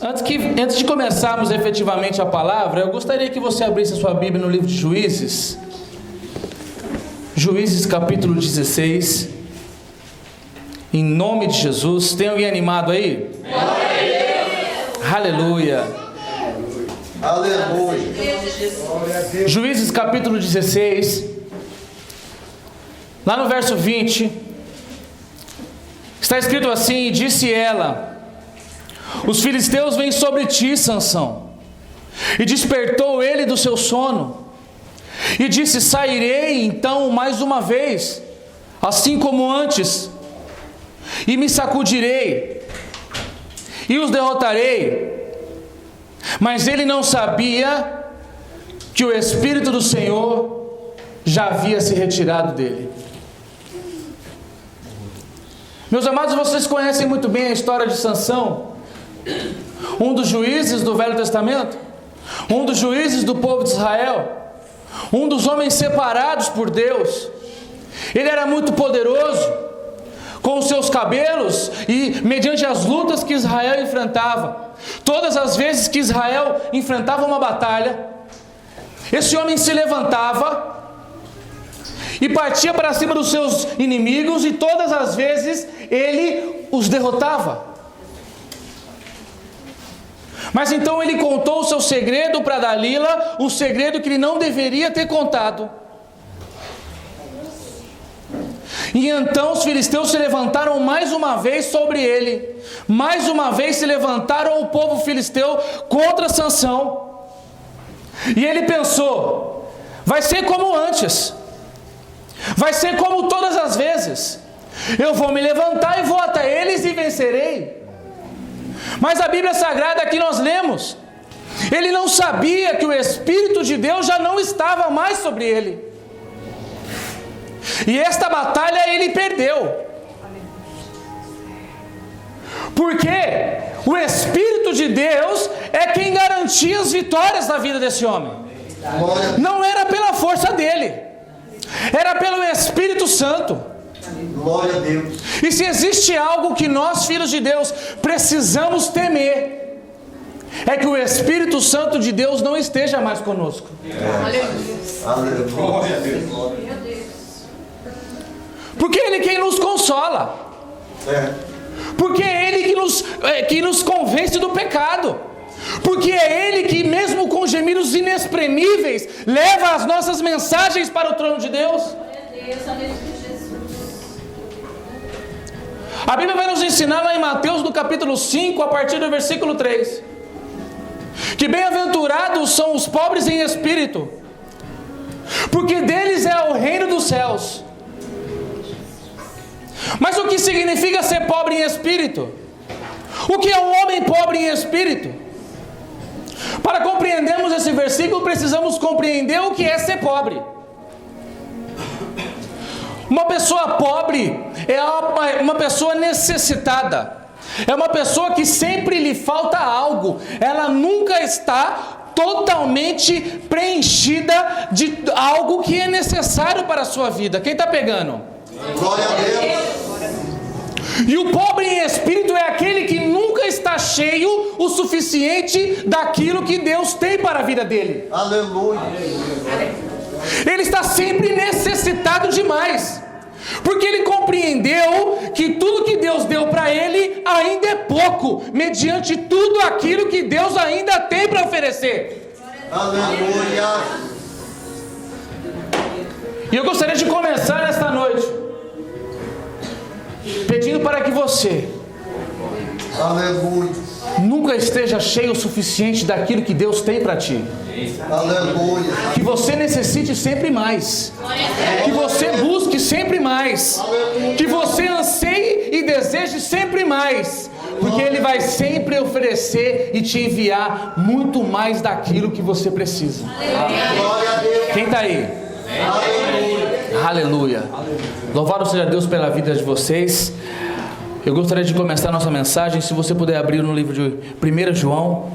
Antes de começarmos efetivamente a palavra, eu gostaria que você abrisse a sua Bíblia no livro de Juízes. Juízes capítulo 16. Em nome de Jesus. Tem alguém animado aí? Aleluia. Aleluia. Juízes capítulo 16. Lá no verso 20. Está escrito assim: e disse ela: os filisteus vêm sobre ti, Sansão. E despertou ele do seu sono, e disse: sairei então mais uma vez, assim como antes, e me sacudirei, e os derrotarei. Mas ele não sabia que o Espírito do Senhor já havia se retirado dele. Meus amados, vocês conhecem muito bem a história de Sansão, um dos juízes do Velho Testamento, um dos juízes do povo de Israel, um dos homens separados por Deus. Ele era muito poderoso, com os seus cabelos e mediante as lutas que Israel enfrentava. Todas as vezes que Israel enfrentava uma batalha, esse homem se levantava e partia para cima dos seus inimigos, e todas as vezes ele os derrotava. Mas então ele contou o seu segredo para Dalila, um segredo que ele não deveria ter contado. E então os filisteus se levantaram mais uma vez sobre ele. Mais uma vez se levantaram o povo filisteu contra Sansão. E ele pensou: vai ser como antes, vai ser como todas as vezes. Eu vou me levantar e vou até eles e vencerei. Mas a Bíblia Sagrada que nós lemos, ele não sabia que o Espírito de Deus já não estava mais sobre ele. E esta batalha ele perdeu. Porque o Espírito de Deus é quem garantia as vitórias na vida desse homem. Não era pela força dele, era pelo Espírito Santo. Glória a Deus. E se existe algo que nós, filhos de Deus, precisamos temer, é que o Espírito Santo de Deus não esteja mais conosco. Aleluia. Glória a Deus. Porque Ele é quem nos consola. Porque é Ele que nos convence do pecado. Porque é Ele que, mesmo com gemidos inexprimíveis, leva as nossas mensagens para o trono de Deus. A Bíblia vai nos ensinar lá em Mateus, no capítulo 5, a partir do versículo 3, que bem-aventurados são os pobres em espírito, porque deles é o reino dos céus. Mas o que significa ser pobre em espírito? O que é um homem pobre em espírito? Para compreendermos esse versículo, precisamos compreender o que é ser pobre. Uma pessoa pobre é uma pessoa necessitada, é uma pessoa que sempre lhe falta algo, ela nunca está totalmente preenchida de algo que é necessário para a sua vida. Quem está pegando? Glória a Deus. E o pobre em espírito é aquele que nunca está cheio o suficiente daquilo que Deus tem para a vida dele. Aleluia. Ele está sempre necessitado demais, porque ele compreendeu que tudo que Deus deu para ele ainda é pouco, mediante tudo aquilo que Deus ainda tem para oferecer. Aleluia. E eu gostaria de começar nesta noite pedindo para que você Aleluia. nunca esteja cheio o suficiente daquilo que Deus tem para ti. Aleluia. Que você necessite sempre mais, que você busque sempre mais, que você anseie e deseje sempre mais, porque Ele vai sempre oferecer e te enviar muito mais daquilo que você precisa. Glória a Deus. Quem está aí? Aleluia. Louvado seja Deus pela vida de vocês. Eu gostaria de começar a nossa mensagem, se você puder abrir no livro de 1 João,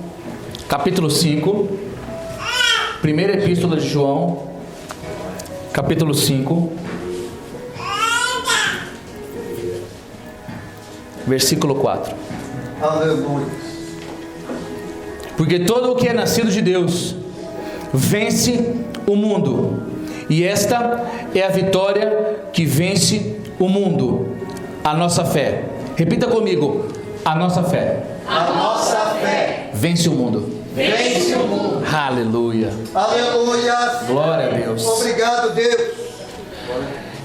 capítulo 5, primeira epístola de João, capítulo 5, versículo 4. Aleluia. Porque todo o que é nascido de Deus vence o mundo. E esta é a vitória que vence o mundo, a nossa fé. Repita comigo: a nossa fé. A nossa fé Vence o mundo. vence o mundo. Aleluia. Aleluia. Glória a Deus. Obrigado, Deus.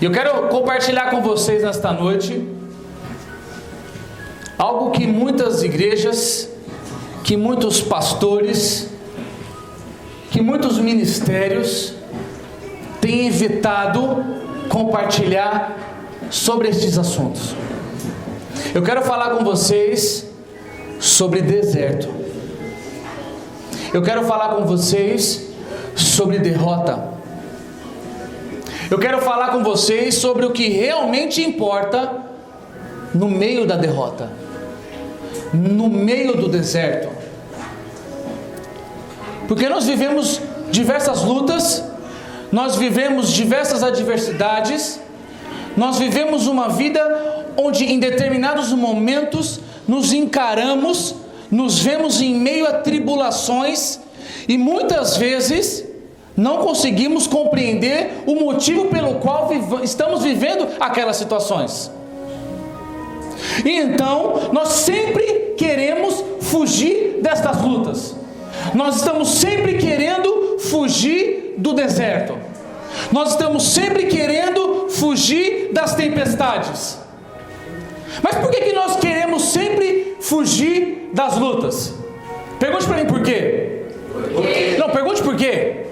E eu quero compartilhar com vocês nesta noite algo que muitas igrejas, que muitos pastores, que muitos ministérios têm evitado compartilhar sobre estes assuntos. Eu quero falar com vocês sobre deserto. Eu quero falar com vocês sobre derrota. Eu quero falar com vocês sobre o que realmente importa no meio da derrota, no meio do deserto. Porque nós vivemos diversas lutas, nós vivemos diversas adversidades, nós vivemos uma vida onde em determinados momentos nos encaramos, nos vemos em meio a tribulações e muitas vezes não conseguimos compreender o motivo pelo qual estamos vivendo aquelas situações. E então nós sempre queremos fugir destas lutas. Nós estamos sempre querendo fugir do deserto. Nós estamos sempre querendo fugir das tempestades. Mas por que nós queremos sempre fugir das lutas? Pergunte para mim por quê. Não, pergunte por quê.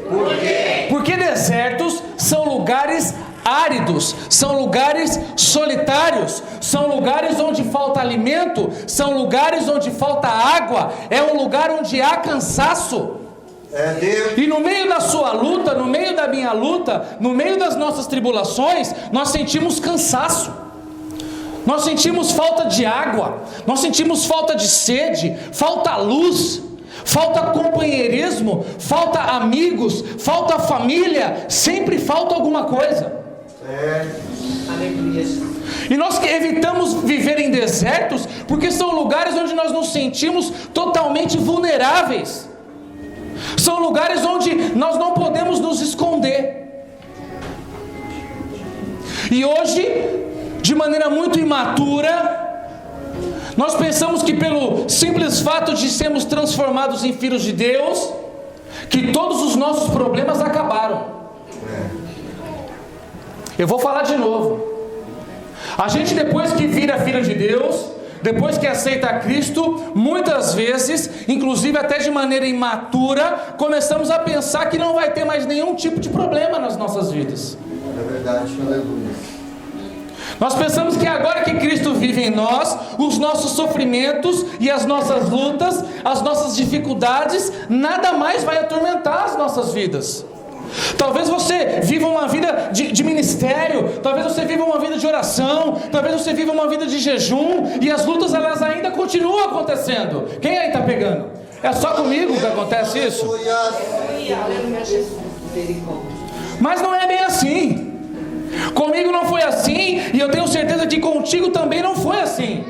Porque desertos são lugares áridos, são lugares solitários, são lugares onde falta alimento, são lugares onde falta água, é um lugar onde há cansaço. E no meio da sua luta, no meio da minha luta, no meio das nossas tribulações, nós sentimos cansaço, nós sentimos falta de água, nós sentimos falta de sede, falta luz, falta companheirismo, falta amigos, falta família, sempre falta alguma coisa. E nós evitamos viver em desertos porque são lugares onde nós nos sentimos totalmente vulneráveis. São lugares onde nós não podemos nos esconder. E hoje, de maneira muito imatura, nós pensamos que pelo simples fato de sermos transformados em filhos de Deus, que todos os nossos problemas acabaram. Eu vou falar de novo. A gente, depois que vira filho de Deus, depois que aceita a Cristo, muitas vezes, inclusive até de maneira imatura, começamos a pensar que não vai ter mais nenhum tipo de problema nas nossas vidas. É verdade, aleluia. Nós pensamos que agora que Cristo vive em nós, os nossos sofrimentos e as nossas lutas, as nossas dificuldades, nada mais vai atormentar as nossas vidas. Talvez você viva uma vida de ministério, talvez você viva uma vida de oração, talvez você viva uma vida de jejum, e as lutas elas ainda continuam acontecendo. Quem aí está pegando? É só comigo que acontece isso? Mas não é bem assim. Comigo não foi assim, e eu tenho certeza que contigo também não foi assim.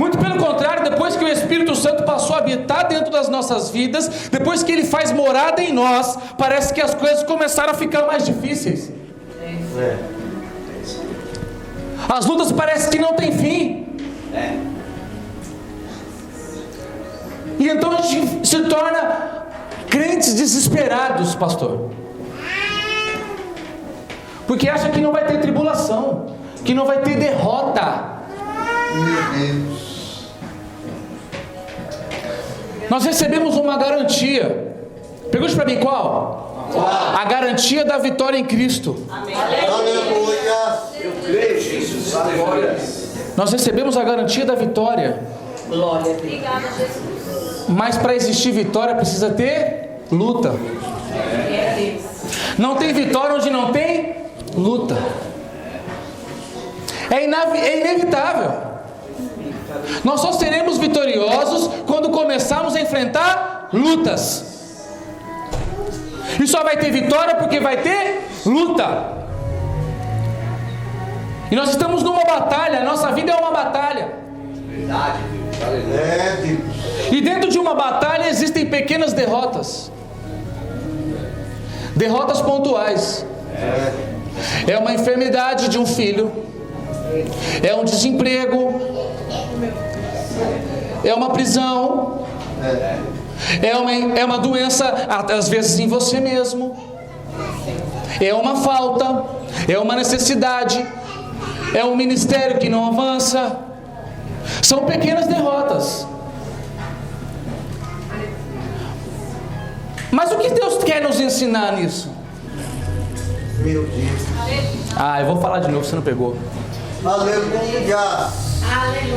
Muito pelo contrário, depois que o Espírito Santo passou a habitar dentro das nossas vidas, depois que Ele faz morada em nós, parece que as coisas começaram a ficar mais difíceis. As lutas parecem que não têm fim. E então a gente se torna crentes desesperados, pastor. Porque acha que não vai ter tribulação, que não vai ter derrota. Meu Deus. Nós recebemos uma garantia. Pergunte para mim qual? A garantia da vitória em Cristo. Amém. Aleluia. Eu creio, Jesus. Glória. Nós recebemos a garantia da vitória. Glória a Deus. Obrigada, Jesus. Mas para existir vitória precisa ter luta. Não tem vitória onde não tem luta. É inevitável. Nós só seremos vitoriosos quando começarmos a enfrentar lutas. E só vai ter vitória porque vai ter luta. E nós estamos numa batalha. A nossa vida é uma batalha. Verdade, Deus. Aleluia. Deus. E dentro de uma batalha existem pequenas derrotas. Derrotas pontuais. É uma enfermidade de um filho. É um desemprego. É uma prisão. É uma doença, às vezes em você mesmo. É uma falta. É uma necessidade. É um ministério que não avança. São pequenas derrotas. Mas o que Deus quer nos ensinar nisso? Meu Deus. Eu vou falar de novo, você não pegou. Aleluia.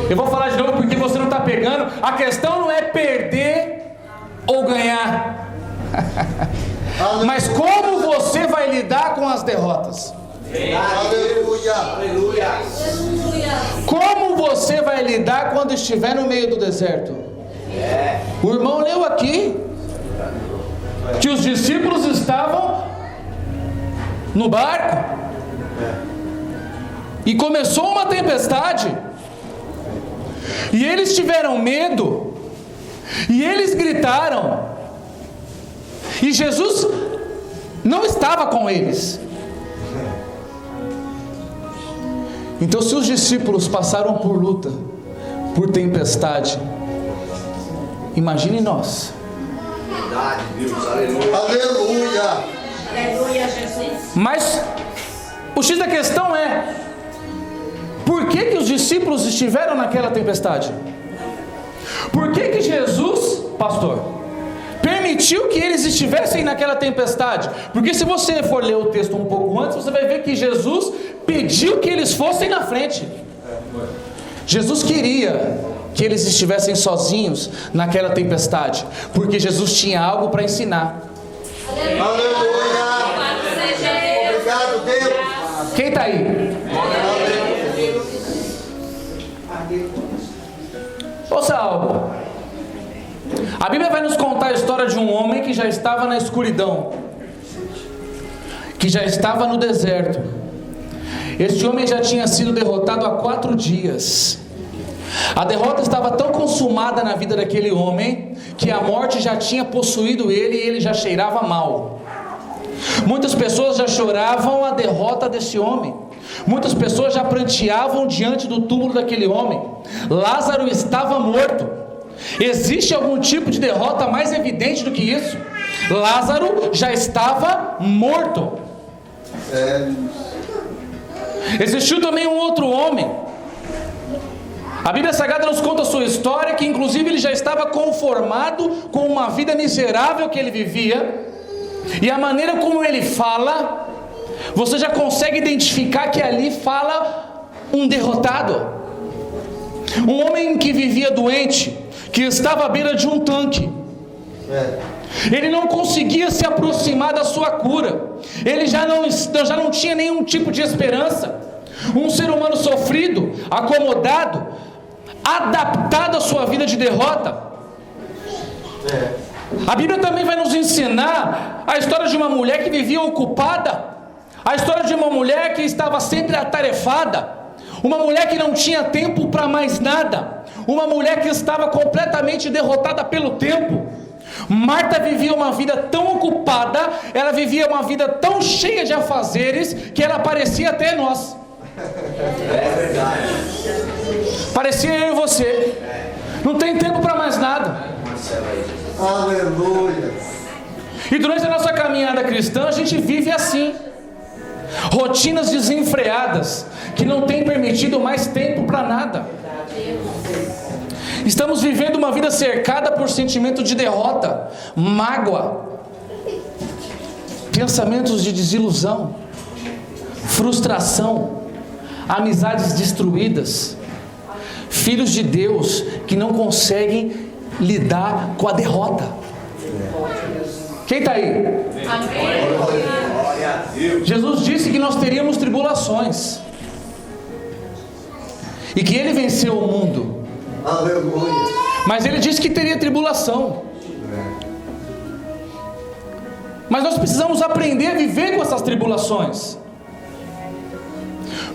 Eu vou falar de novo porque você não está pegando. A questão não é perder ou ganhar. Mas como você vai lidar com as derrotas? Aleluia. Aleluia. Como você vai lidar quando estiver no meio do deserto? O irmão leu aqui que os discípulos estavam no barco e começou uma tempestade e eles tiveram medo e eles gritaram e Jesus não estava com eles. Então, se os discípulos passaram por luta, por tempestade, imagine nós. Verdade, Deus. Aleluia. Aleluia. Aleluia, Jesus. Mas o X da questão é: por que os discípulos estiveram naquela tempestade? Por que Jesus, pastor, permitiu que eles estivessem naquela tempestade? Porque se você for ler o texto um pouco antes, você vai ver que Jesus pediu que eles fossem na frente. Jesus queria que eles estivessem sozinhos naquela tempestade, porque Jesus tinha algo para ensinar. Aleluia. Obrigado, Deus. Quem está aí? Ouça algo. A Bíblia vai nos contar a história de um homem que já estava na escuridão, que já estava no deserto. Este homem já tinha sido derrotado há 4 dias. A derrota estava tão consumada na vida daquele homem que a morte já tinha possuído ele e ele já cheirava mal. Muitas pessoas já choravam a derrota desse homem. Muitas pessoas já pranteavam diante do túmulo daquele homem. Lázaro estava morto. Existe algum tipo de derrota mais evidente do que isso? Lázaro já estava morto. Existiu também um outro homem. A Bíblia Sagrada nos conta a sua história, que inclusive ele já estava conformado com uma vida miserável que ele vivia. E a maneira como ele fala, você já consegue identificar que ali fala um derrotado. Um homem que vivia doente, que estava à beira de um tanque. Ele não conseguia se aproximar da sua cura. Ele já não tinha nenhum tipo de esperança. Um ser humano sofrido, acomodado, adaptado à sua vida de derrota. A Bíblia também vai nos ensinar a história de uma mulher que vivia ocupada, a história de uma mulher que estava sempre atarefada, uma mulher que não tinha tempo para mais nada, uma mulher que estava completamente derrotada pelo tempo. Marta vivia uma vida tão ocupada, ela vivia uma vida tão cheia de afazeres, que ela parecia até nós. É verdade. Parecia eu e você. Não tem tempo para mais nada. Aleluia. E durante a nossa caminhada cristã, a gente vive assim. Rotinas desenfreadas, que não tem permitido mais tempo para nada. Estamos vivendo uma vida cercada por sentimento de derrota, mágoa, pensamentos de desilusão, frustração, amizades destruídas, filhos de Deus que não conseguem lidar com a derrota. Quem está aí? Jesus disse que nós teríamos tribulações e que Ele venceu o mundo. Aleluia. Mas Ele disse que teria tribulação. Mas nós precisamos aprender a viver com essas tribulações.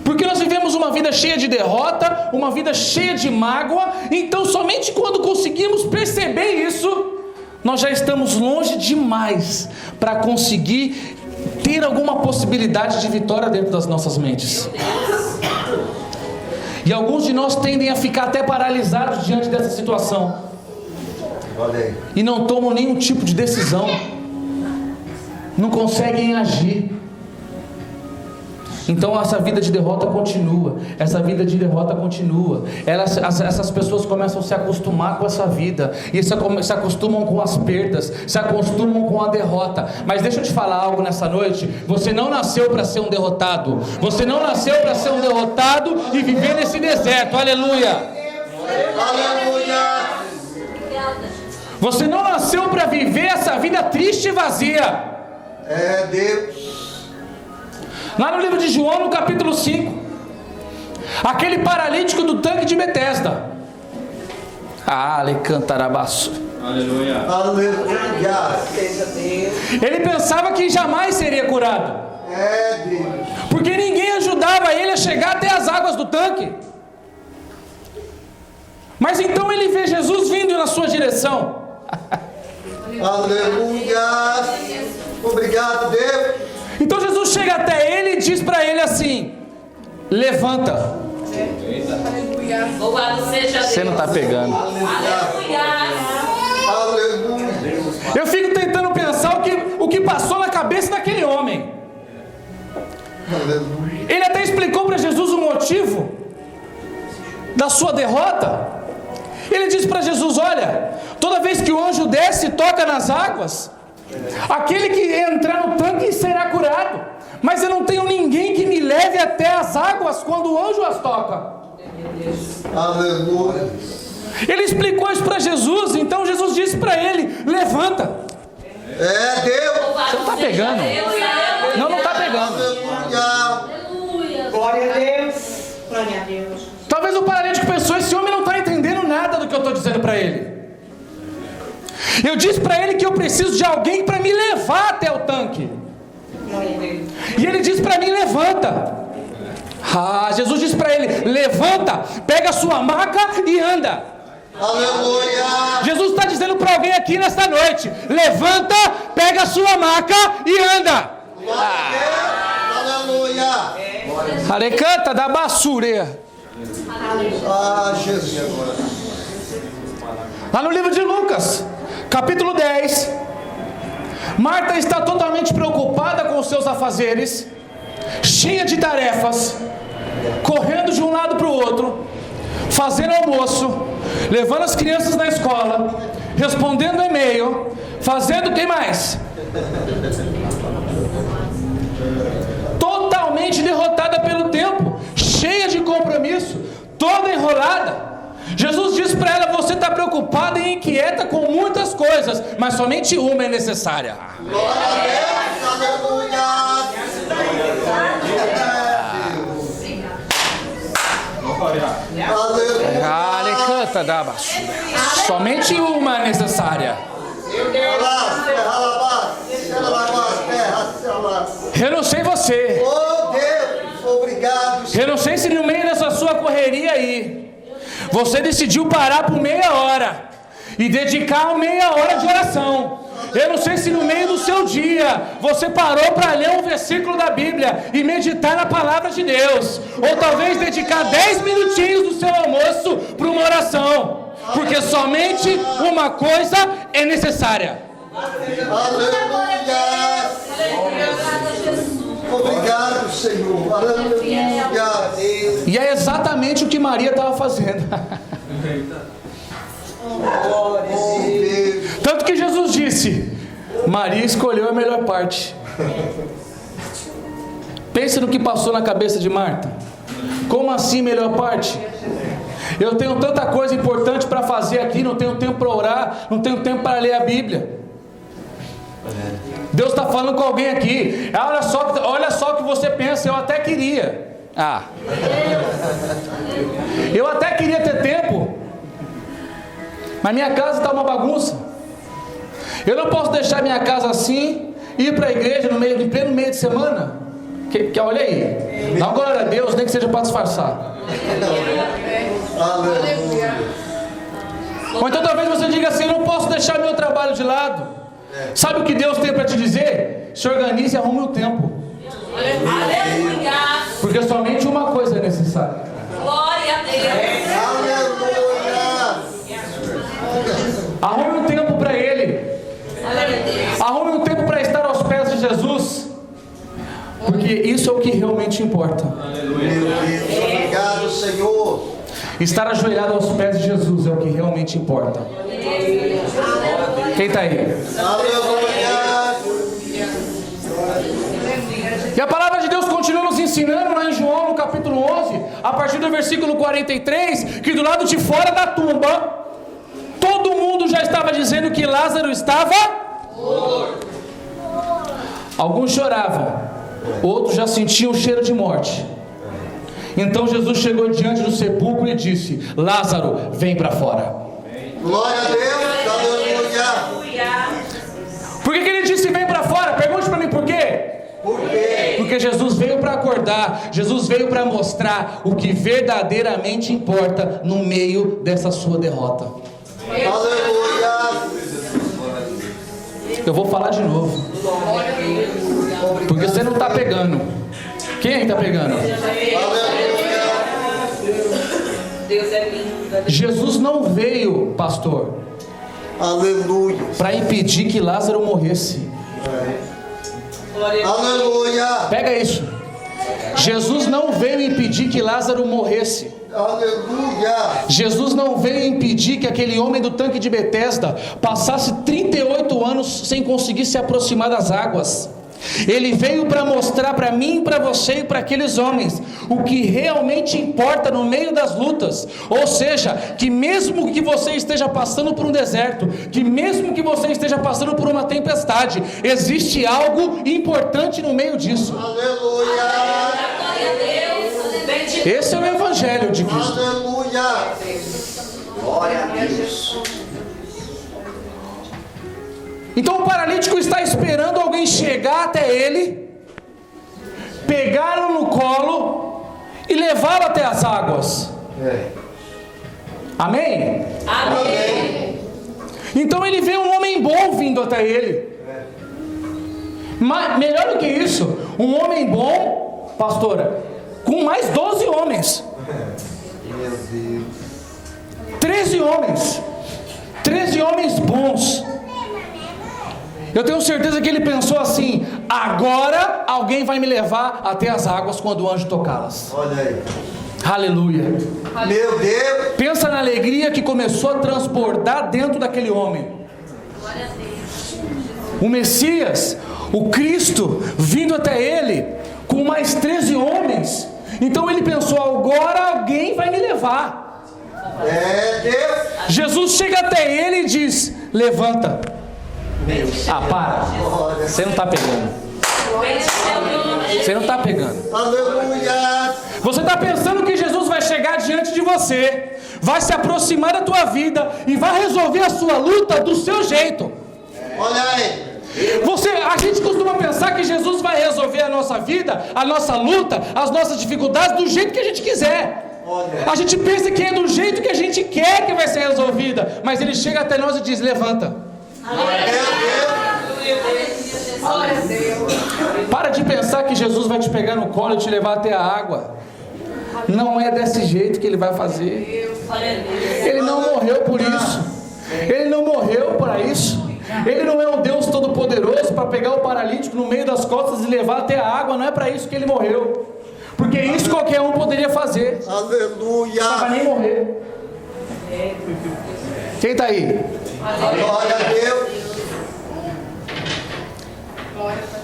Porque nós vivemos uma vida cheia de derrota, uma vida cheia de mágoa. Então somente quando conseguimos perceber isso, nós já estamos longe demais para conseguir ter alguma possibilidade de vitória dentro das nossas mentes. E alguns de nós tendem a ficar até paralisados diante dessa situação. E não tomam nenhum tipo de decisão. Não conseguem agir. Então essa vida de derrota continua. Essa vida de derrota continua. Essas pessoas começam a se acostumar com essa vida. E se acostumam com as perdas. Se acostumam com a derrota. Mas deixa eu te falar algo nessa noite. Você não nasceu para ser um derrotado. Você não nasceu para ser um derrotado e viver nesse deserto. Aleluia. Aleluia. Você não nasceu para viver essa vida triste e vazia. É Deus. Lá no livro de João, no capítulo 5, aquele paralítico do tanque de Betesda. Aleluia. Aleluia. Ele pensava que jamais seria curado. É Deus. Porque ninguém ajudava ele a chegar até as águas do tanque. Mas então ele vê Jesus vindo na sua direção. Aleluia. Obrigado, Deus. Então Jesus chega até ele e diz para ele assim: levanta. Louvado seja Deus. Você não está pegando. Aleluia. Aleluia. Eu fico tentando pensar o que passou na cabeça daquele homem. Aleluia. Ele até explicou para Jesus o motivo da sua derrota. Ele disse para Jesus: olha, toda vez que o anjo desce e toca nas águas, aquele que entrar no tanque será curado. Mas eu não tenho ninguém que me leve até as águas quando o anjo as toca. Aleluia. Ele explicou isso para Jesus. Então Jesus disse para ele: levanta. É Deus. Você não está pegando. Não está pegando. Aleluia. Glória a Deus. Glória a Deus. Talvez o paralítico pensou: esse homem não está entendendo nada do que eu estou dizendo para ele. Eu disse para ele que eu preciso de alguém para me levar até o tanque. E ele disse para mim: levanta. Jesus disse para ele: levanta, pega a sua maca e anda. Aleluia. Jesus está dizendo para alguém aqui nesta noite: levanta, pega a sua maca e anda. Aleluia. Arecanta da basura. Jesus. Lá no livro de Lucas, capítulo 10, Marta está totalmente preocupada com os seus afazeres, cheia de tarefas, correndo de um lado para o outro, fazendo almoço, levando as crianças na escola, respondendo e-mail, fazendo o que mais? Totalmente derrotada pelo tempo, cheia de compromisso, toda enrolada. Jesus disse para ela: você está preocupada e inquieta com muitas coisas, mas somente uma é necessária. Glória a Deus. Aleluia. Alecanta da basura. Somente uma é necessária. Eu não sei você. Oh Deus, obrigado. Eu não sei se no meio dessa sua correria aí, você decidiu parar por meia hora e dedicar meia hora de oração. Eu não sei se no meio do seu dia você parou para ler um versículo da Bíblia e meditar na palavra de Deus, ou talvez dedicar 10 minutinhos do seu almoço para uma oração, porque somente uma coisa é necessária. Aleluia. Obrigado, Senhor. Aleluia. E é exatamente o que Maria estava fazendo. Tanto que Jesus disse: Maria escolheu a melhor parte. Pensa no que passou na cabeça de Marta. Como assim melhor parte? Eu tenho tanta coisa importante para fazer aqui, não tenho tempo para orar, não tenho tempo para ler a Bíblia. Deus está falando com alguém aqui. Olha só o que você pensa. Eu até queria. Eu até queria ter tempo, mas minha casa está uma bagunça. Eu não posso deixar minha casa assim, ir para a igreja em pleno meio de semana. Olha aí. Dá uma glória a Deus, nem que seja para disfarçar. Aleluia. Ou então talvez você diga assim: eu não posso deixar meu trabalho de lado. Sabe o que Deus tem para te dizer? Se organize e arrume o tempo. Aleluia. Porque somente uma coisa é necessária. Glória a Deus. Aleluia. Arrume um tempo para Ele. Arrume um tempo para estar aos pés de Jesus. Porque isso é o que realmente importa. Meu Deus, obrigado, Senhor. Estar ajoelhado aos pés de Jesus é o que realmente importa. Quem está aí? Aleluia. E a palavra de Deus continua nos ensinando lá em João, no capítulo 11, a partir do versículo 43, que do lado de fora da tumba, todo mundo já estava dizendo que Lázaro estava morto. Alguns choravam, outros já sentiam o cheiro de morte. Então Jesus chegou diante do sepulcro e disse: Lázaro, vem para fora. Glória a Deus. Aleluia. Por que ele disse vem para fora? Pergunte para mim por quê? Por quê? Porque Jesus veio para acordar, Jesus veio para mostrar o que verdadeiramente importa no meio dessa sua derrota. Aleluia. Eu vou falar de novo, porque você não está pegando. Quem está pegando? Aleluia. Deus é lindo. Jesus não veio, pastor, Aleluia. para impedir que Lázaro morresse. Aleluia. Pega isso. Jesus não veio impedir que Lázaro morresse. Aleluia. Jesus não veio impedir que aquele homem do tanque de Betesda passasse 38 anos sem conseguir se aproximar das águas. Ele veio para mostrar para mim, para você e para aqueles homens o que realmente importa no meio das lutas. Ou seja, que mesmo que você esteja passando por um deserto, que mesmo que você esteja passando por uma tempestade, existe algo importante no meio disso. Aleluia. Glória a Deus. Esse é o Evangelho de Cristo. Aleluia. Glória a Deus. Então o paralítico está esperando alguém chegar até ele, pegá-lo no colo e levá-lo até as águas. Amém? Amém. Então ele vê um homem bom vindo até ele. Mas, melhor do que isso, um homem bom, pastora, com mais 12 homens. 13 homens. 13 homens bons. Eu tenho certeza que ele pensou assim: agora alguém vai me levar até as águas quando o anjo tocá-las. Olha aí. Aleluia. Meu Deus. Pensa na alegria que começou a transbordar dentro daquele homem. O Messias, o Cristo, vindo até ele com mais 13 homens. Então ele pensou: agora alguém vai me levar. É Deus. Jesus chega até ele e diz: levanta. Ah, para. Você não está pegando. Você não está pegando. Aleluia. Você está pensando que Jesus vai chegar diante de você, vai se aproximar da tua vida e vai resolver a sua luta do seu jeito. Olha aí. A gente costuma pensar que Jesus vai resolver a nossa vida, a nossa luta, as nossas dificuldades do jeito que a gente quiser. A gente pensa que é do jeito que a gente quer que vai ser resolvida, mas ele chega até nós e diz: levanta. Para de pensar que Jesus vai te pegar no colo e te levar até a água. Não é desse jeito que ele vai fazer. Ele não morreu por isso. Ele não morreu para isso. Ele não é um Deus todo-poderoso para pegar o paralítico no meio das costas e levar até a água. Não é para isso que ele morreu. Porque isso qualquer um poderia fazer. Aleluia. Não vai nem morrer. Quem está aí? Glória a Deus.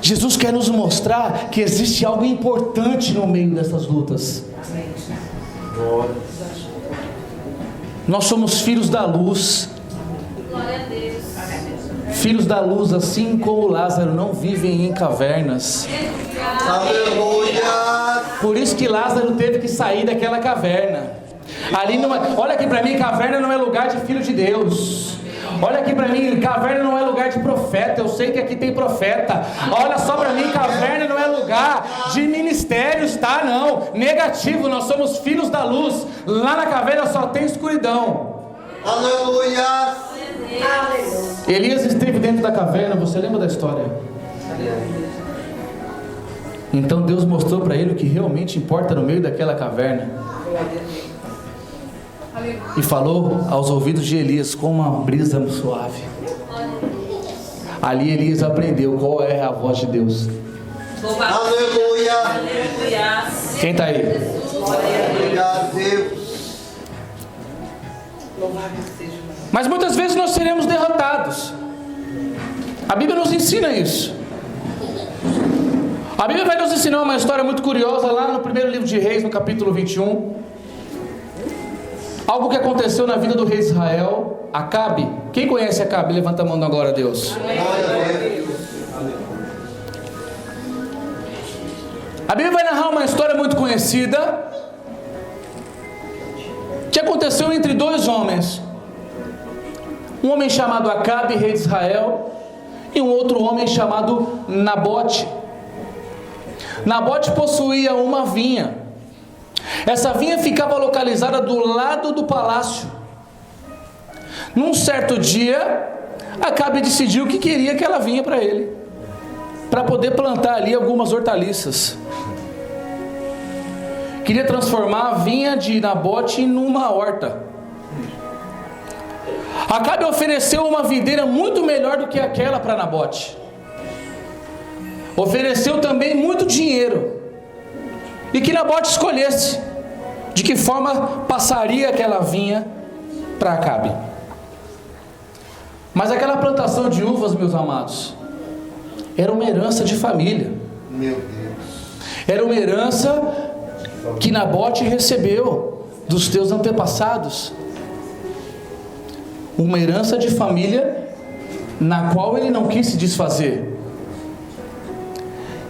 Jesus quer nos mostrar que existe algo importante no meio dessas lutas. Nós somos filhos da luz. Filhos da luz, assim como Lázaro, não vivem em cavernas. Aleluia. Por isso que Lázaro teve que sair daquela caverna. Ali olha aqui para mim, caverna não é lugar de filho de Deus. Olha aqui para mim, caverna não é lugar de profeta. Eu sei que aqui tem profeta. Olha só para mim, caverna não é lugar de ministérios, tá? Não, negativo, nós somos filhos da luz. Lá na caverna só tem escuridão. Aleluia. Elias esteve dentro da caverna, você lembra da história? Então Deus mostrou para ele o que realmente importa no meio daquela caverna. E falou aos ouvidos de Elias com uma brisa suave. Ali Elias aprendeu qual é a voz de Deus. Aleluia. Aleluia. Quem está aí? Glória a Deus. Mas muitas vezes nós seremos derrotados. A Bíblia nos ensina isso. A Bíblia vai nos ensinar uma história muito curiosa lá no primeiro livro de Reis, no capítulo 21. Algo que aconteceu na vida do rei de Israel, Acabe. Quem conhece Acabe? Levanta a mão na glória a Deus. Glória a Deus. A Bíblia vai narrar uma história muito conhecida que aconteceu entre dois homens. Um homem chamado Acabe, rei de Israel, e um outro homem chamado Nabote. Nabote possuía uma vinha. Essa vinha ficava localizada do lado do palácio. Num certo dia, Acabe decidiu que queria aquela vinha para ele, para poder plantar ali algumas hortaliças. Queria transformar a vinha de Nabote numa horta. Acabe ofereceu uma videira muito melhor do que aquela para Nabote. Ofereceu também muito dinheiro, e que Nabote escolhesse de que forma passaria aquela vinha para Acabe. Mas aquela plantação de uvas, meus amados, era uma herança de família. Meu Deus. Era uma herança que Nabote recebeu dos seus antepassados. Uma herança de família na qual ele não quis se desfazer.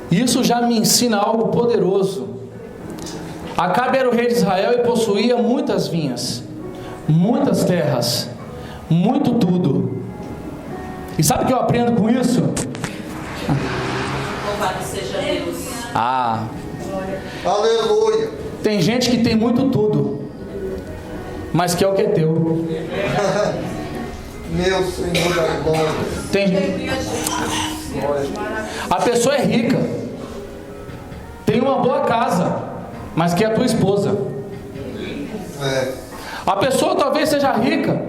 Isso já me ensina algo poderoso. Acabe era o rei de Israel e possuía muitas vinhas, muitas terras, muito tudo. E sabe o que eu aprendo com isso? Louvado seja Deus. Aleluia. Tem gente que tem muito tudo, mas quer o que é teu. Meu Senhor da glória. A pessoa é rica, tem uma boa casa, mas quer a tua esposa. A pessoa talvez seja rica,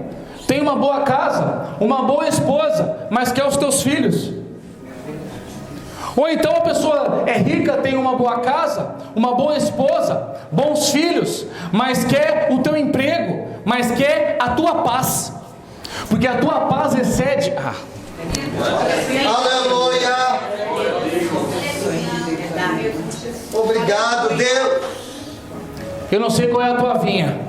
tem uma boa casa, uma boa esposa, mas quer os teus filhos. Ou então a pessoa é rica, tem uma boa casa, uma boa esposa, bons filhos, mas quer o teu emprego, mas quer a tua paz, porque a tua paz excede. Aleluia. Obrigado, Deus. Eu não sei qual é a tua vinha,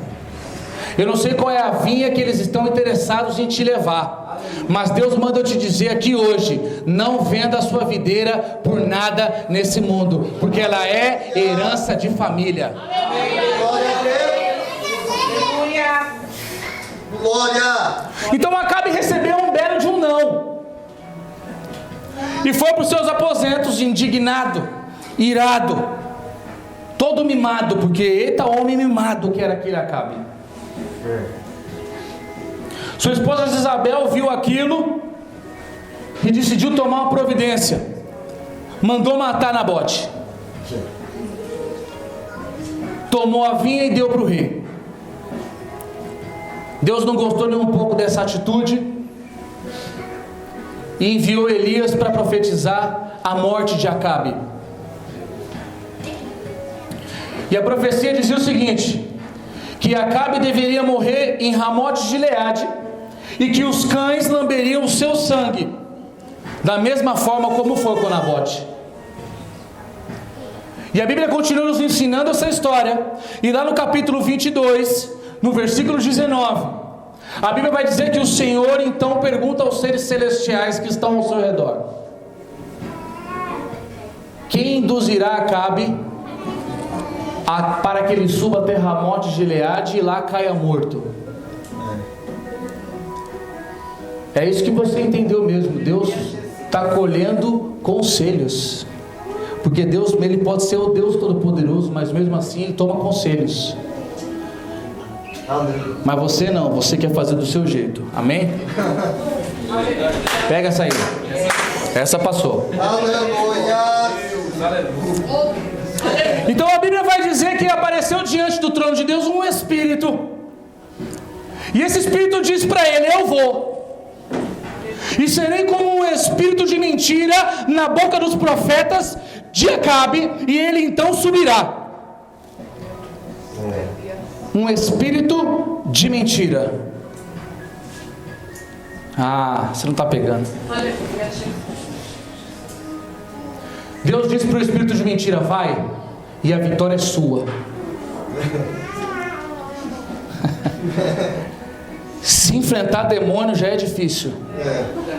eu não sei qual é a vinha que eles estão interessados em te levar, mas Deus manda eu te dizer aqui hoje: não venda a sua videira por nada nesse mundo, porque ela é herança de família. Glória a Deus. Glória. Então Acabe recebeu um belo de um não, e foi para os seus aposentos indignado, irado, todo mimado, porque eita homem mimado que era aquele Acabe. Sua esposa Isabel viu aquilo e decidiu tomar uma providência. Mandou matar Nabote. Tomou a vinha e deu para o rei. Deus não gostou nem um pouco dessa atitude e enviou Elias para profetizar a morte de Acabe. E a profecia dizia o seguinte: que Acabe deveria morrer em Ramote de Gileade, e que os cães lamberiam o seu sangue, da mesma forma como foi com Nabote. E a Bíblia continua nos ensinando essa história, e lá no capítulo 22, no versículo 19, a Bíblia vai dizer que o Senhor então pergunta aos seres celestiais que estão ao seu redor: quem induzirá Acabe para que ele suba até Ramote de Gileade e lá caia morto? É isso que você entendeu mesmo. Deus está colhendo conselhos. Porque Deus, Ele pode ser o Deus Todo-Poderoso, mas mesmo assim Ele toma conselhos. Mas você não, você quer fazer do seu jeito. Amém? Pega essa aí. Essa passou. Aleluia. Então a Bíblia vai dizer que apareceu diante do trono de Deus um Espírito. E esse Espírito diz para ele: eu vou. E serei como um espírito de mentira na boca dos profetas de Acabe, e ele então subirá. Um espírito de mentira. Ah, você não está pegando. Deus disse para o espírito de mentira: vai, e a vitória é sua. Se enfrentar demônio já é difícil.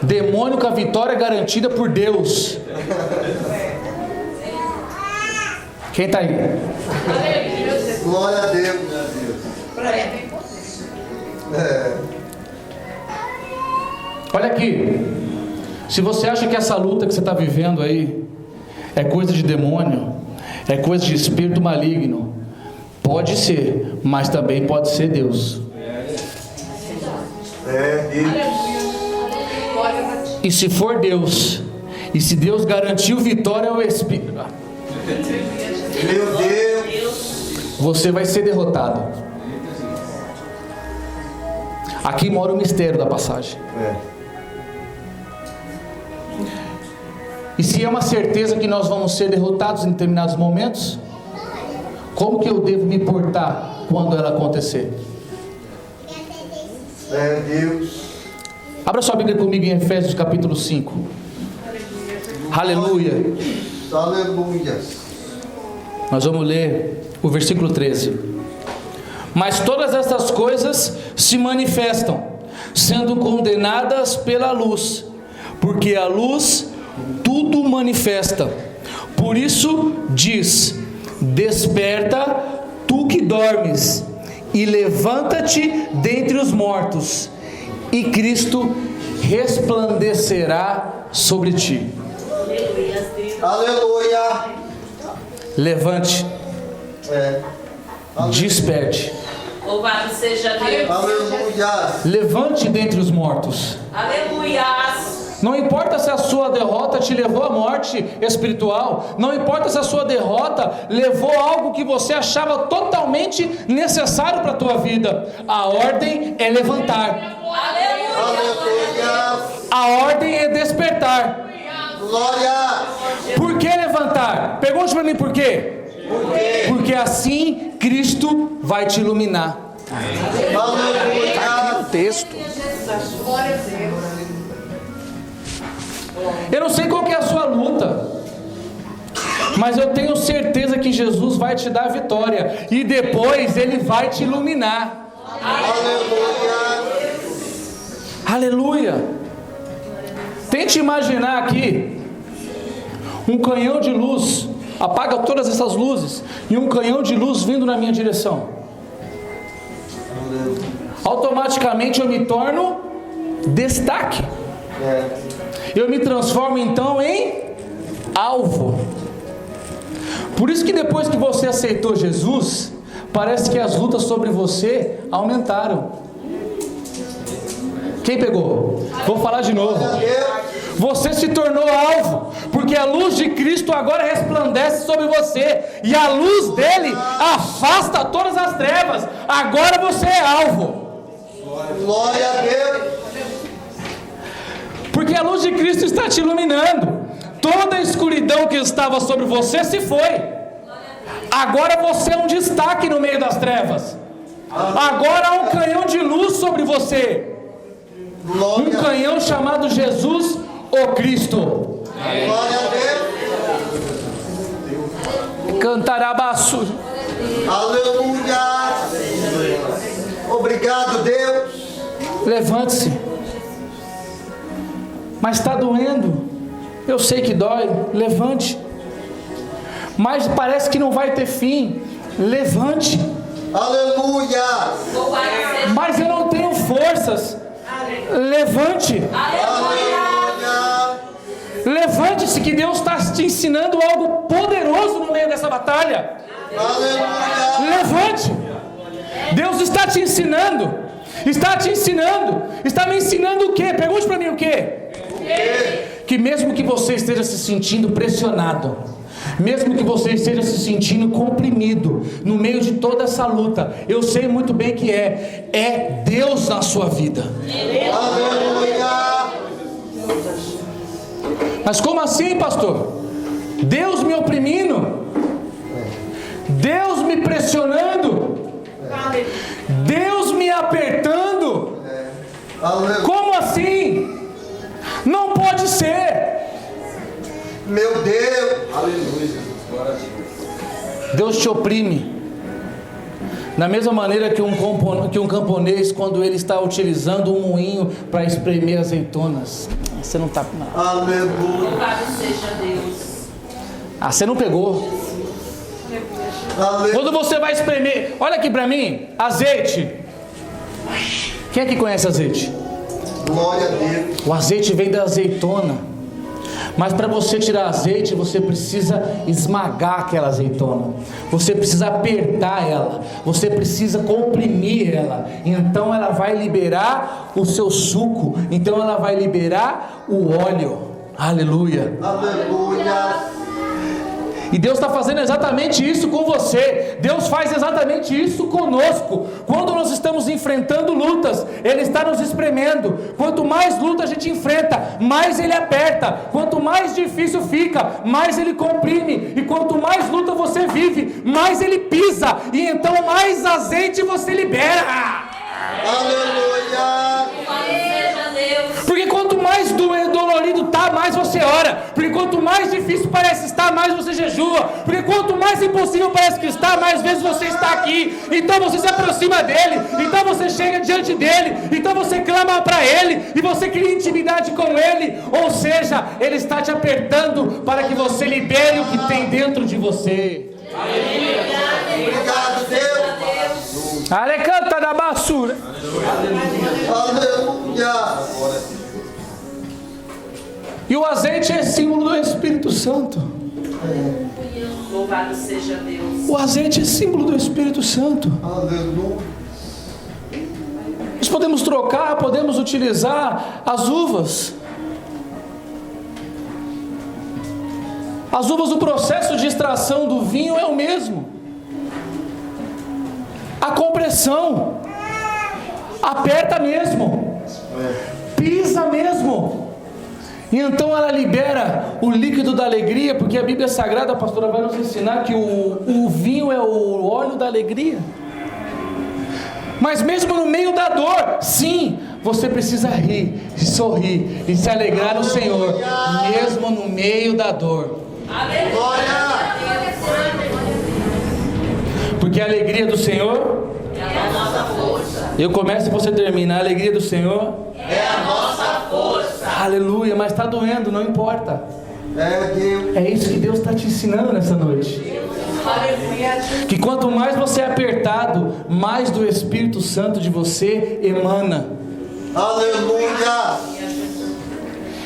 Demônio com a vitória garantida por Deus. Quem está aí? Glória a Deus. Olha aqui. Se você acha que essa luta que você está vivendo aí é coisa de demônio, é coisa de espírito maligno, pode ser, mas também pode ser Deus. E se for Deus, e se Deus garantiu vitória ao Espírito, Meu Deus. você vai ser derrotado. Aqui mora o mistério da passagem. E se é uma certeza que nós vamos ser derrotados em determinados momentos, como que eu devo me portar quando ela acontecer? Deus. Abra sua Bíblia comigo em Efésios capítulo 5. Aleluia. Aleluia. Nós vamos ler o versículo 13. Mas todas estas coisas se manifestam, sendo condenadas pela luz, porque a luz tudo manifesta. Por isso diz: desperta, tu que dormes, e levanta-te dentre os mortos, e Cristo resplandecerá sobre ti. Aleluia. Levante, desperte. Louvado seja Deus. Aleluia. Levante dentre os mortos. Aleluia. Não importa se a sua derrota te levou à morte espiritual, não importa se a sua derrota levou a algo que você achava totalmente necessário para a tua vida. A ordem é levantar. Aleluia. A ordem é despertar. Glória. Por que levantar? Pergunte para mim por quê? Porque assim Cristo vai te iluminar. Aleluia. Texto. Eu não sei qual que é a sua luta, mas eu tenho certeza que Jesus vai te dar a vitória, e depois Ele vai te iluminar. Aleluia. Aleluia. Tente imaginar aqui um canhão de luz. Apaga todas essas luzes e um canhão de luz vindo na minha direção. Automaticamente eu me torno destaque. Eu me transformo então em alvo. Por isso que depois que você aceitou Jesus, parece que as lutas sobre você aumentaram. Quem pegou? Vou falar de novo. Você se tornou alvo, porque a luz de Cristo agora resplandece sobre você, e a luz dele afasta todas as trevas. Agora você é alvo. Glória a Deus. Porque a luz de Cristo está te iluminando. Toda a escuridão que estava sobre você se foi. Agora você é um destaque no meio das trevas. Agora há um canhão de luz sobre você. Um canhão chamado Jesus, o Cristo. Glória a Deus. Cantarabaço. Aleluia. Obrigado, Deus. Levante-se. Mas está doendo. Eu sei que dói. Levante. Mas parece que não vai ter fim. Levante. Aleluia. Mas eu não tenho forças. Levante. Aleluia. Levante-se, que Deus está te ensinando algo poderoso no meio dessa batalha. Aleluia. Levante. Deus está te ensinando. Está me ensinando o quê? Pergunte para mim o quê? Que mesmo que você esteja se sentindo pressionado, mesmo que você esteja se sentindo comprimido no meio de toda essa luta, eu sei muito bem que é Deus na sua vida. Aleluia. Mas como assim, pastor? Deus me oprimindo? Deus me pressionando? Deus me apertando? Aleluia. Como assim? Não pode ser. Meu Deus. Deus te oprime da mesma maneira que um camponês, quando ele está utilizando um moinho para espremer azeitonas. Você não está... Aleluia. Louvado seja Deus. Você não pegou. Aleluia. Quando você vai espremer, olha aqui para mim, azeite. Quem é que conhece azeite? Glória a Deus. O azeite vem da azeitona. Mas para você tirar azeite, você precisa esmagar aquela azeitona. Você precisa apertar ela. Você precisa comprimir ela. Então ela vai liberar o seu suco. Então ela vai liberar o óleo. Aleluia. Aleluia. E Deus está fazendo exatamente isso com você. Deus faz exatamente isso conosco. Quando nós estamos enfrentando lutas, Ele está nos espremendo. Quanto mais luta a gente enfrenta, mais Ele aperta. Quanto mais difícil fica, mais Ele comprime. E quanto mais luta você vive, mais Ele pisa. E então mais azeite você libera. Aleluia. Louvado seja Deus. Porque quanto mais dolorido está, mais você ora. Porque quanto mais difícil parece estar, mais você jejua. Porque quanto mais impossível parece que está, mais vezes você está aqui. Então você se aproxima dele. Então você chega diante dele. Então você clama para ele. E você cria intimidade com ele. Ou seja, ele está te apertando para que você libere o que tem dentro de você. Obrigado, Deus. Alecanta da basura. Aleluia. E o azeite é símbolo do Espírito Santo. Louvado seja Deus. O azeite é símbolo do Espírito Santo. Aleluia. Nós podemos trocar, podemos utilizar as uvas. As uvas, o processo de extração do vinho é o mesmo. A compressão aperta mesmo, pisa mesmo. E então ela libera o líquido da alegria, porque a Bíblia Sagrada, a pastora, vai nos ensinar que o vinho é o óleo da alegria. Mas mesmo no meio da dor, sim, você precisa rir, sorrir e se alegrar no Senhor, mesmo no meio da dor. Glória. Porque a alegria do Senhor É a nossa força. Eu começo e você termina. A alegria do Senhor É a nossa força. aleluia, mas está doendo, não importa. É Deus. É isso que Deus está te ensinando nessa noite. Que quanto mais você é apertado, mais do Espírito Santo de você emana. Aleluia.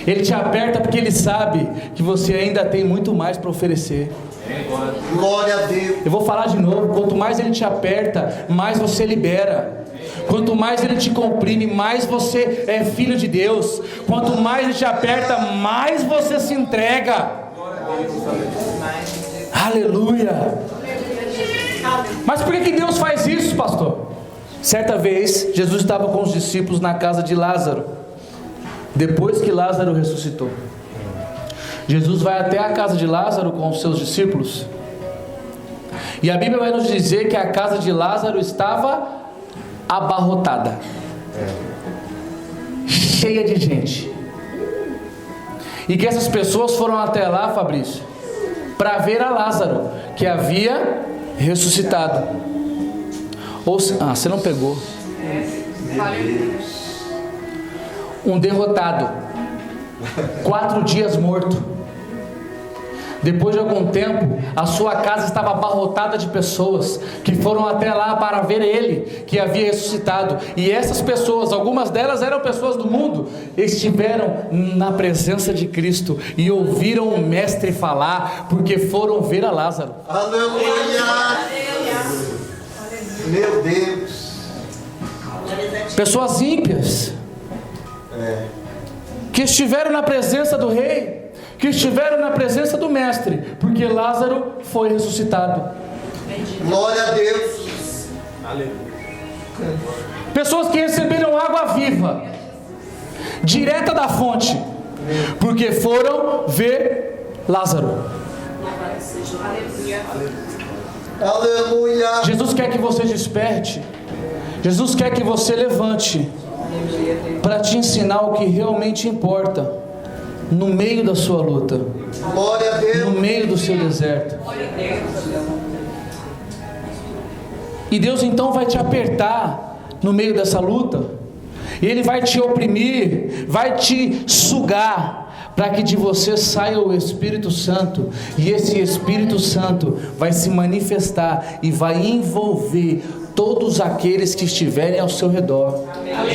Ele te aperta porque Ele sabe que você ainda tem muito mais para oferecer. Glória a Deus. Eu vou falar de novo. Quanto mais Ele te aperta, mais você libera. Quanto mais Ele te comprime, mais você é filho de Deus. Quanto mais Ele te aperta, mais você se entrega. Aleluia. Mas por que Deus faz isso, pastor? Certa vez, Jesus estava com os discípulos na casa de Lázaro, depois que Lázaro ressuscitou. Jesus vai até a casa de Lázaro com os seus discípulos, e a Bíblia vai nos dizer que a casa de Lázaro estava abarrotada, cheia de gente, e que essas pessoas foram até lá, Fabrício, para ver a Lázaro, que havia ressuscitado. Você não pegou. Um derrotado, 4 dias morto, Depois de algum tempo, a sua casa estava abarrotada de pessoas que foram até lá para ver ele, que havia ressuscitado. E essas pessoas, algumas delas eram pessoas do mundo, estiveram na presença de Cristo e ouviram o mestre falar, porque foram ver a Lázaro. Aleluia. Meu Deus. Pessoas ímpias, que estiveram na presença do rei, que estiveram na presença do mestre, porque Lázaro foi ressuscitado. Glória a Deus. Pessoas que receberam água viva, direta da fonte, porque foram ver Lázaro. Aleluia. Jesus quer que você desperte, Jesus quer que você levante, para te ensinar o que realmente importa, no meio da sua luta, Glória a Deus. no meio do seu deserto. E Deus então vai te apertar no meio dessa luta, e Ele vai te oprimir, vai te sugar, para que de você saia o Espírito Santo, e esse Espírito Santo vai se manifestar e vai envolver todos aqueles que estiverem ao seu redor.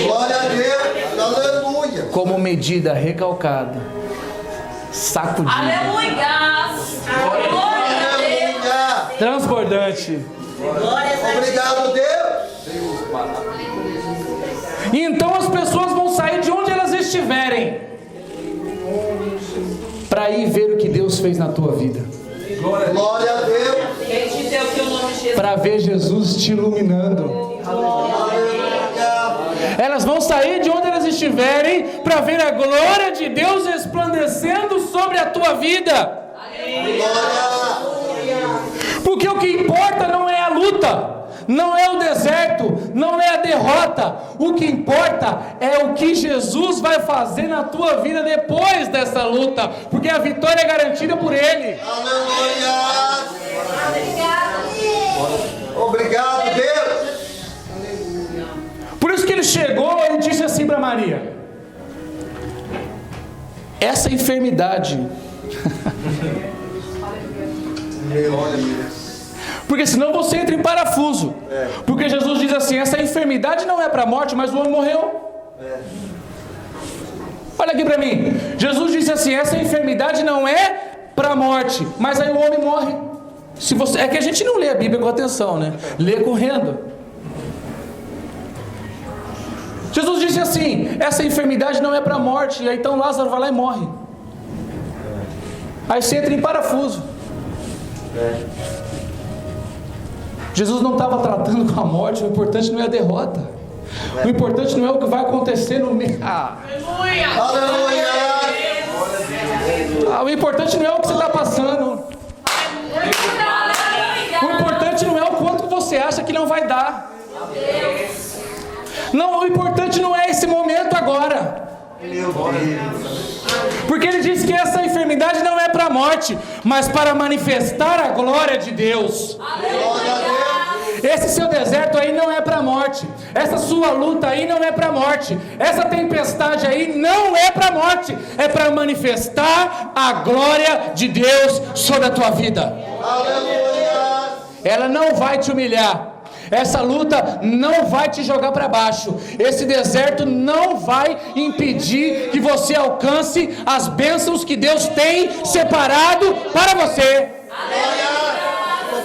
Glória a Deus. Aleluia. Como medida recalcada, sacudida, Aleluia! Glória a Deus! Aleluia. transbordante. Obrigado, Deus. E então as pessoas vão sair de onde elas estiverem, para ir ver o que Deus fez na tua vida, Glória a Deus. Quem te deu que o nome de Jesus? para ver Jesus te iluminando. Aleluia. Elas vão sair de onde elas estiverem, para ver a glória de Deus resplandecendo sobre a tua vida. Glória. Porque o que importa não é a luta, não é o deserto, não é a derrota. O que importa é o que Jesus vai fazer na tua vida depois dessa luta, porque a vitória é garantida por Ele. Aleluia. Obrigado, Deus. Por isso que Ele chegou e disse assim para Maria: essa enfermidade, porque senão você entra em parafuso. Porque Jesus diz assim: essa enfermidade não é para a morte, mas o homem morreu. Olha aqui para mim, Jesus disse assim: essa enfermidade não é para a morte, mas aí o homem morre. Se você, é que a gente não lê a Bíblia com atenção, né? Lê correndo. Jesus disse assim: essa enfermidade não é para a morte. E aí então Lázaro vai lá e morre. Aí você entra em parafuso. Jesus não estava tratando com a morte. O importante não é a derrota, o importante não é o que vai acontecer no meio. Aleluia. O importante não é o que você está passando. O importante não é o quanto você acha que não vai dar. Não, o importante não é esse momento agora. Meu Deus. Porque Ele diz que essa enfermidade não é para a morte, mas para manifestar a glória de Deus. Glória a Deus. Esse seu deserto aí não é para a morte. Essa sua luta aí não é para a morte. Essa tempestade aí não é para a morte. É para manifestar a glória de Deus sobre a tua vida. Aleluia. Ela não vai te humilhar. Essa luta não vai te jogar para baixo. Esse deserto não vai impedir que você alcance as bênçãos que Deus tem separado para você.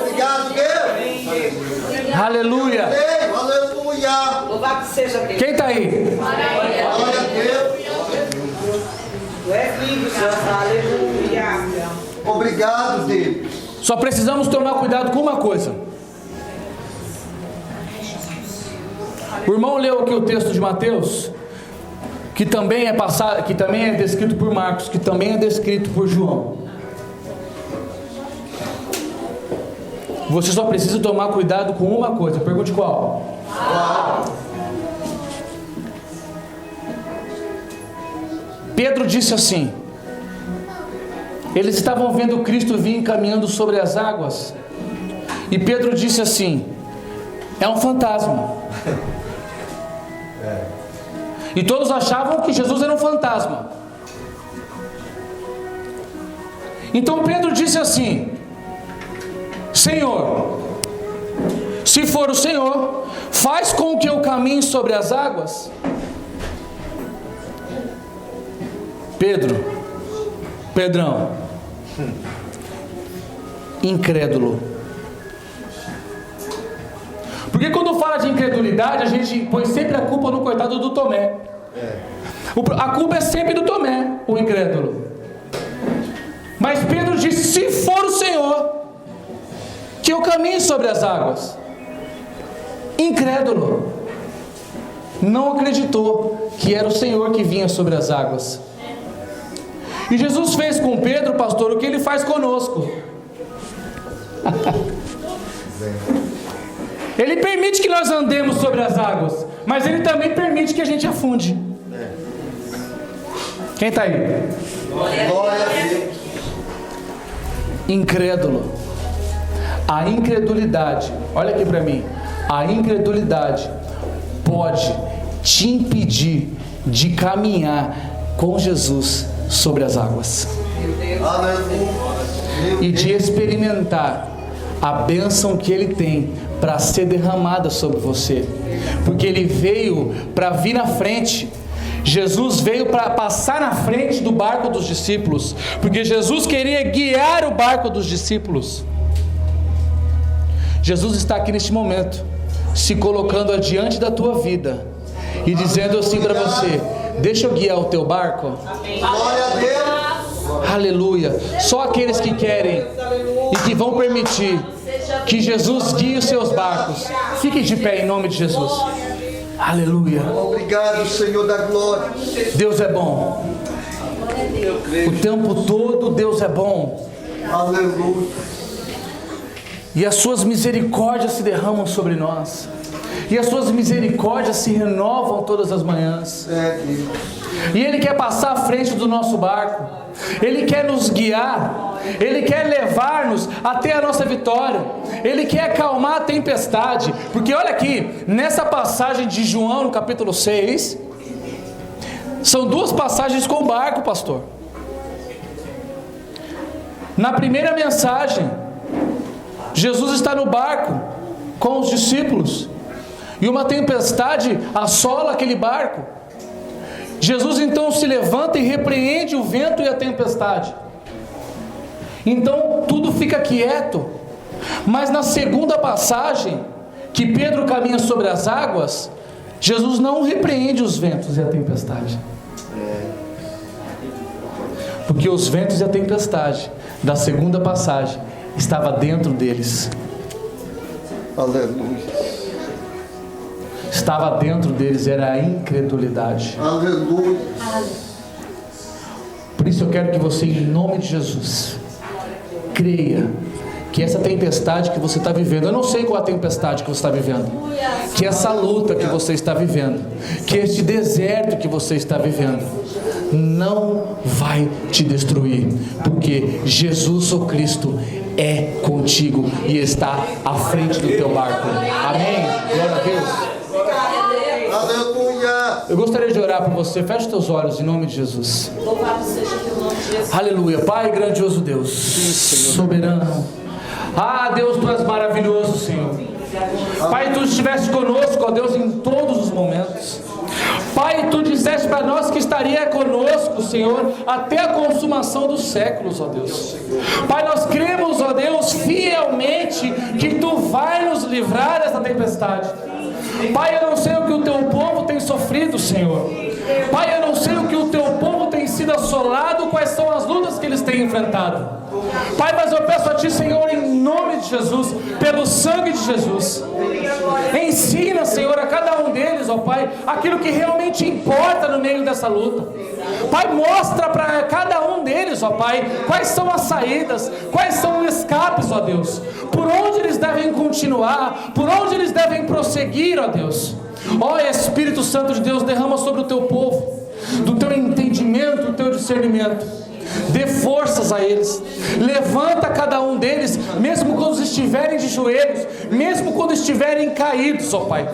Obrigado, Deus. Aleluia. Deus. Aleluia. Louvado seja Deus. Quem está aí? Glória a Deus. Tu és lindo, Senhor. Aleluia. Obrigado, Deus. Só precisamos tomar cuidado com uma coisa. O irmão leu aqui o texto de Mateus, que também é passado, que também é descrito por Marcos, que também é descrito por João. Você só precisa tomar cuidado com uma coisa. Pergunte qual? Pedro disse assim: eles estavam vendo Cristo vir caminhando sobre as águas, e Pedro disse assim: é um fantasma. E todos achavam que Jesus era um fantasma. Então Pedro disse assim: Senhor, se for o Senhor, faz com que eu caminhe sobre as águas. Pedrão, incrédulo. Porque quando fala de incredulidade, a gente põe sempre a culpa no coitado do Tomé. A culpa é sempre do Tomé, o incrédulo. Mas Pedro disse: se for o Senhor, que eu caminhe sobre as águas. Incrédulo. Não acreditou que era o Senhor que vinha sobre as águas. E Jesus fez com Pedro, pastor, o que Ele faz conosco. Ele permite que nós andemos sobre as águas, mas Ele também permite que a gente afunde. Quem está aí? Glória a Deus. Incrédulo. A incredulidade, olha aqui para mim, a incredulidade pode te impedir de caminhar com Jesus sobre as águas e de experimentar a bênção que Ele tem para ser derramada sobre você, porque Ele veio para vir na frente. Jesus veio para passar na frente do barco dos discípulos, porque Jesus queria guiar o barco dos discípulos. Jesus está aqui neste momento, se colocando adiante da tua vida e dizendo assim para você: deixa eu guiar o teu barco. Glória a Deus. Aleluia. Só aqueles que querem e que vão permitir que Jesus guie os seus barcos, fiquem de pé em nome de Jesus. Aleluia. Obrigado, Senhor da glória. Deus é bom. O tempo todo Deus é bom. Aleluia. E as suas misericórdias se derramam sobre nós. E as suas misericórdias se renovam todas as manhãs. E Ele quer passar à frente do nosso barco. Ele quer nos guiar. Ele quer levar-nos até a nossa vitória. Ele quer acalmar a tempestade. Porque olha aqui, nessa passagem de João, no capítulo 6, são duas passagens com o barco, pastor. Na primeira mensagem, Jesus está no barco com os discípulos e uma tempestade assola aquele barco. Jesus então se levanta e repreende o vento e a tempestade. Então tudo fica quieto. Mas na segunda passagem, que Pedro caminha sobre as águas, Jesus não repreende os ventos e a tempestade. Porque os ventos e a tempestade da segunda passagem estava dentro deles. Aleluia. Estava dentro deles, era a incredulidade. Aleluia. Por isso eu quero que você, em nome de Jesus, creia que essa tempestade que você está vivendo, eu não sei qual a tempestade que você está vivendo, que essa luta que você está vivendo, que este deserto que você está vivendo, não vai te destruir, porque Jesus, o Cristo, é contigo e está à frente do teu barco. Amém? Glória a Deus. Aleluia. Eu gostaria de orar por você. Feche os teus olhos em nome de Jesus. Louvado seja teu nome, Jesus. Aleluia. Pai, grandioso Deus, soberano. Ah, Deus, Tu és maravilhoso, Senhor. Pai, Tu estiveste conosco, ó Deus, em todos os momentos. Pai, Tu disseste para nós que estaria conosco, Senhor, até a consumação dos séculos, ó Deus. Pai, nós cremos, ó Deus, fielmente que Tu vai nos livrar dessa tempestade. Pai, eu não sei o que o Teu povo tem sofrido, Senhor. Pai, eu não sei o que o Teu povo tem sido assolado, quais são as lutas que eles têm enfrentado. Pai, mas eu peço a Ti, Senhor, em nome de Jesus, pelo sangue de Jesus, ensina, Senhor, a cada um deles, ó Pai, aquilo que realmente importa no meio dessa luta. Pai, mostra para cada um deles, ó Pai, quais são as saídas, quais são os escapes, ó Deus, por onde eles devem continuar, por onde eles devem prosseguir, ó Deus. Ó Espírito Santo de Deus, derrama sobre o Teu povo, do Teu entendimento, do Teu discernimento. Dê forças a eles, levanta cada um deles, mesmo quando estiverem de joelhos, mesmo quando estiverem caídos, ó Pai.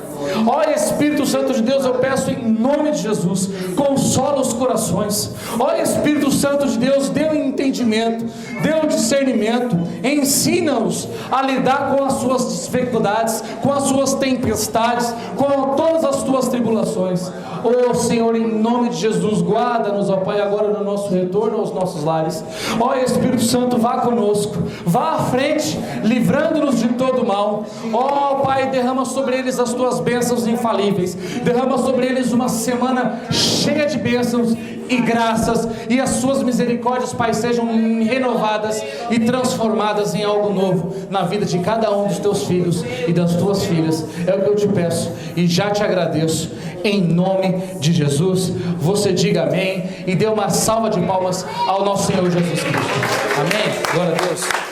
Ó Espírito Santo de Deus, eu peço em nome de Jesus, consola os corações. Ó Espírito Santo de Deus, dê um entendimento, dê um discernimento, ensina-os a lidar com as suas dificuldades, com as suas tempestades, com todas as tuas tribulações. Ó Senhor, em nome de Jesus, guarda-nos, ó Pai, agora no nosso retorno aos nossos lares. Ó Espírito Santo, vá conosco, vá à frente, livrando-nos de todo mal. Ó Pai, derrama sobre eles as tuas bênçãos infalíveis, derrama sobre eles uma semana cheia de bênçãos e graças, e as suas misericórdias, Pai, sejam renovadas e transformadas em algo novo na vida de cada um dos teus filhos e das tuas filhas. É o que eu te peço e já te agradeço, em nome de Jesus. Você diga amém e dê uma salva de palmas ao nosso Senhor Jesus Cristo. Amém. Glória a Deus.